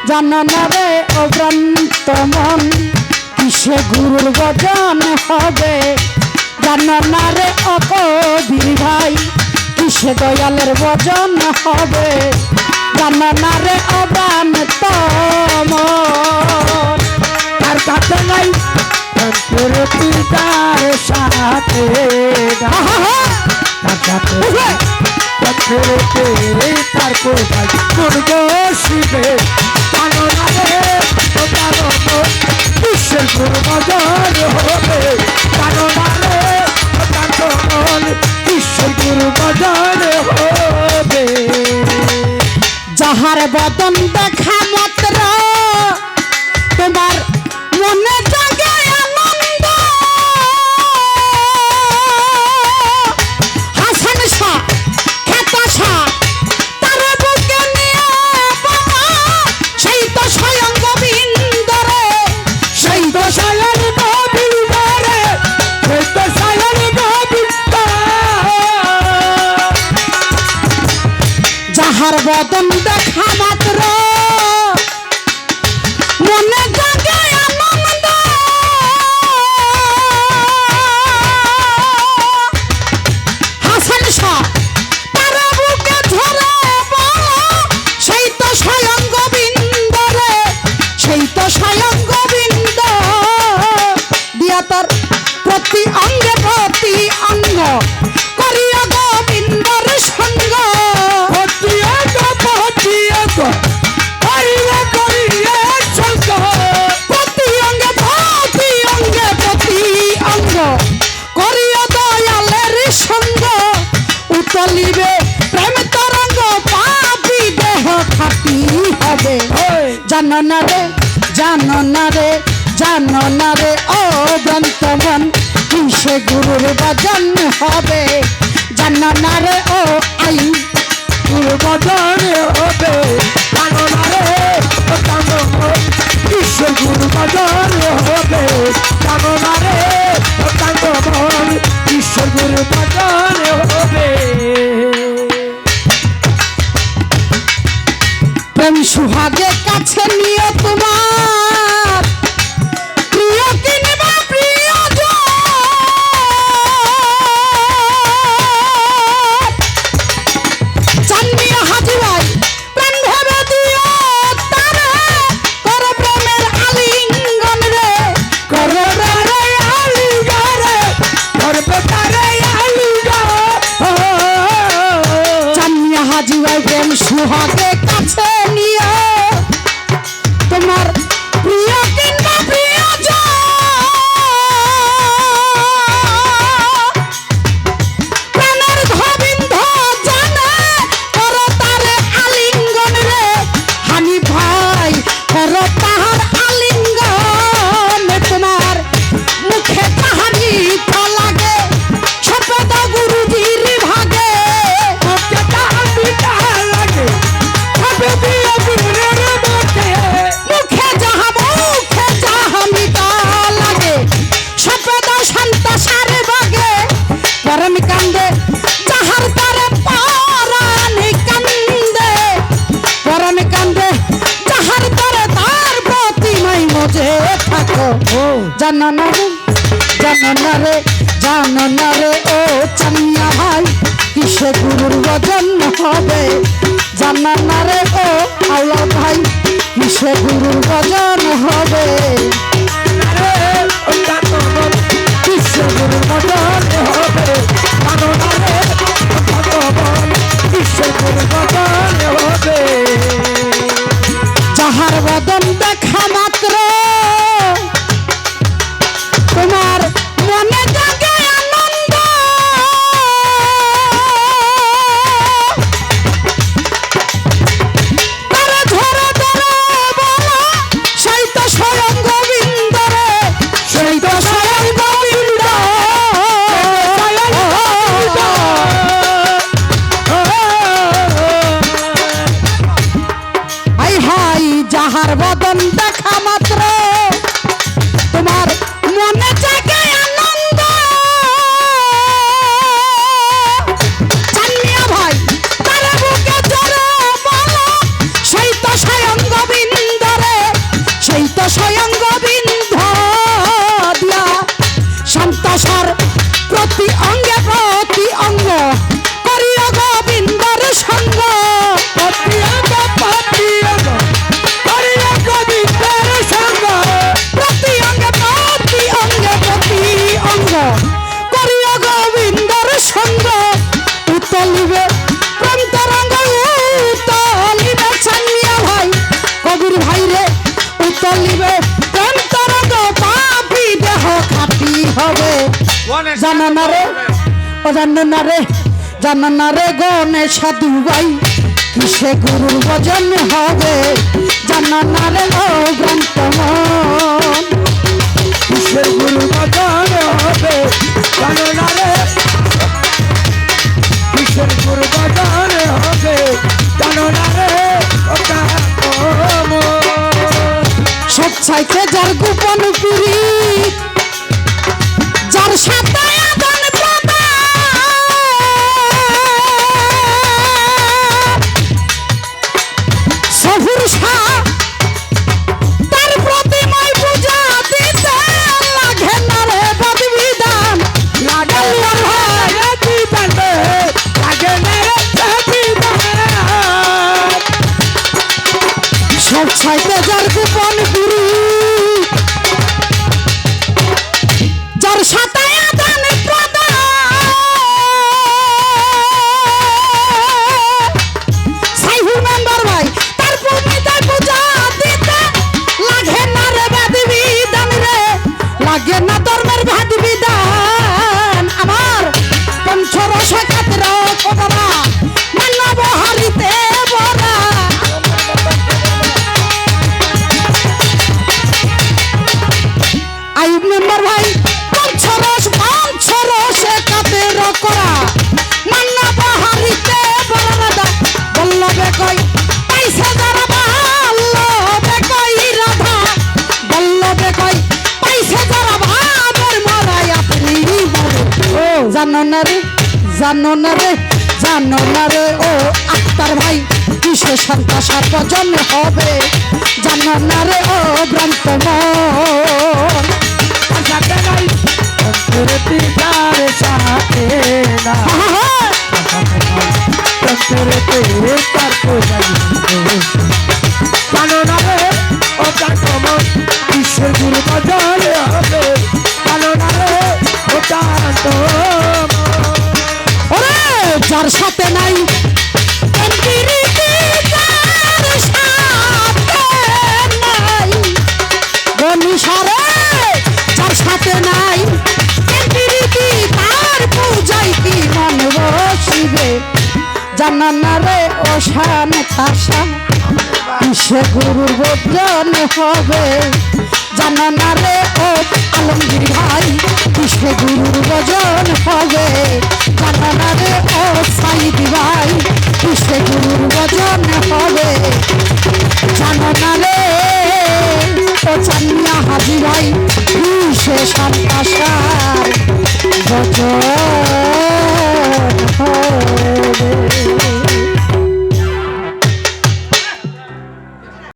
জানো না রে অভ্রান্ত মন কিসে গুরুর ভজন হবে, জানো না রে অকবির ভাই কিসে দয়ালের ভজন হবে, জানো না রে অভ্রান্ত মন। আর কাছে নাই তার সাথে তার কোথায় শিবে জানো না রে বিশ্বের গুরু ভজন হবে, জানো না রে বিশ্বের গুরু ভজন হবে। যাহার বদন দেখা মাত্র তোমার মনে জাগে আনন্দ, হাসান শাহ খ্যাত শাহ তার বুকে নিয়ে বাবা সেই তো স্বয়ং গোবিন্দ রে, সেই তো স্বয়ং গোবিন্দ রে, সেই তো স্বয়ং গোবিন্দ। যাহার বদন দেখা মাত্র মনে জাগে আনন্দ, হাসান শাহ তার বুকে ধরে বলো সেই তো স্বয়ং গোবিন্দ রে, সেই তো স্বয়ং গোবিন্দ। দিয়া তার প্রতি অঙ্গে প্রতি অঙ্গ করিয়া গোবিন্দর সঙ্গ, প্রতি অঙ্গ প্রতি অঙ্গ করিয়া করিয়া সঙ্গ, প্রতি অঙ্গে প্রতি অঙ্গে প্রতি অঙ্গ করিয়া দয়ালের সঙ্গ, উতলিবে প্রেম তরঙ্গ পাপি দেহ খাটি হবে। জানো না রে জানো না রে জানো না রে ও ভ্রান্ত মন কিসে গুরুর ভজন হবে, জানো না রে ও আই গুরু ভজন হবে, জানো না রে কিসে গুরু ভজন হবে, জানো না রে কিসে গুরু ভজন হবে। প্রেম সুহাগে কাছে নিয়ে তোমার প্রিয় কিনবা প্রিয় চান্দিয়া হাজি ভাই প্রেম ভেবে দিও তারে, কর প্রেমের আলিঙ্গন রে, কর প্রেমের আলিঙ্গন রে, কর প্রেমের আলিঙ্গন। চান্দিয়া হাজি ভাই প্রেম সুহাগে কাছে নিয়ে তোমার প্রিয় কিংবা প্রিয় প্রাণের গোবিন্দ জানে কর তারে আলিঙ্গন রে, হানি ভাই কর তাহার আলিঙ্গন। তোমার মুখে তাহারি তো লাগে সপদ গুরুজির ভাগে, মুখে তাহারি লাগে সপদ গুরুজির ভাগে, মুখে যাহা মিটা লাগে সপদ শান্ত সার ভাগে, পরম কান্দে যাহার তারে পরাণ কান্দে, পরম কান্দে যাহার তারে তার প্রতিমাই মজে থাকো। জানো না রে জানো না রে জানো না রে ও চান্দিয়া ভাই কিসে গুরুর ভজন হবে, জানো না রে ও আওলা ভাই কিসে গুরুর ভজন হবে, কিসে গুরুর ভজন হবে, জানো না রে কিসে গুরুর ভজন হবে। যাহার বদন দেখা মাত্র তোমার মনে জাগে আনন্দ, তারে ধরে ধরে বলো জানো না রে ও জানো না রে জানো না রে গণেশ সাধু ভাই কিসে গুরুর ভজন হবে জানো না রে ও গ্রন্থমন কিসের গুরু ভজন হবে জানো না রে কিসের গুরু ভজন হবে জানো না রে ওটা সব চাইতে যার গোপন পুরী যার সাথে আদান প্রদান সফুর শাহ তার প্রতিমায় পূজা দিতে লাগে না রে বাদ বিধান লাগে না রে বিধান লাগে না রে বিধান সব চাইতে যার গোপন পুরী যার সাথে আদান প্রদান সাইহুল মেম্বার ভাই তার ভূমিতায় পূজা দিতে লাগে না রে বাদ বিধান রে লাগে না ধর্মের বাদ বিধান আমার পঞ্চরস খাতের কোবরা মানব হারিতে বরা আইব মেম্বার ভাই পঞ্চরসে কাতের করা মানব হারিতে বরা রাধা বল্লভে কই পাইছে যারা বল্লভে কই রাধা বল্লভে কই পাইছে যারা ভাবের মরাই আপনি ও জানো না রে জানো না রে জানো না রে ও আক্তার ভাই কিসে সন্তান সার্বজন হবে জানো না রে ও গ্রন্থমন সাথে নাই তোর পিতার সাথে না তোর পিতার কোজাই জানো না রে ও গ্রন্থমন কিসের গুরু ভজন হবে জানো না রে ও গ্রন্থমন ওরে যার সাথে নাই যার সাথে নাই গণিসারে যার সাথে নাই তার পূজাই কি মন বসিবে জানা না রে ও শান তাসা কিসে গুরুর ভজন হবে জানা না রে ও আলমগীর ভাই কিসে গুরুর ভজন হবে জানা না রে ও সাইদি ভাই কিসে গুরুর ভজন হবে জানা না রে ও চান্না হাজি ভাই কিসে সন্তাসার ভজন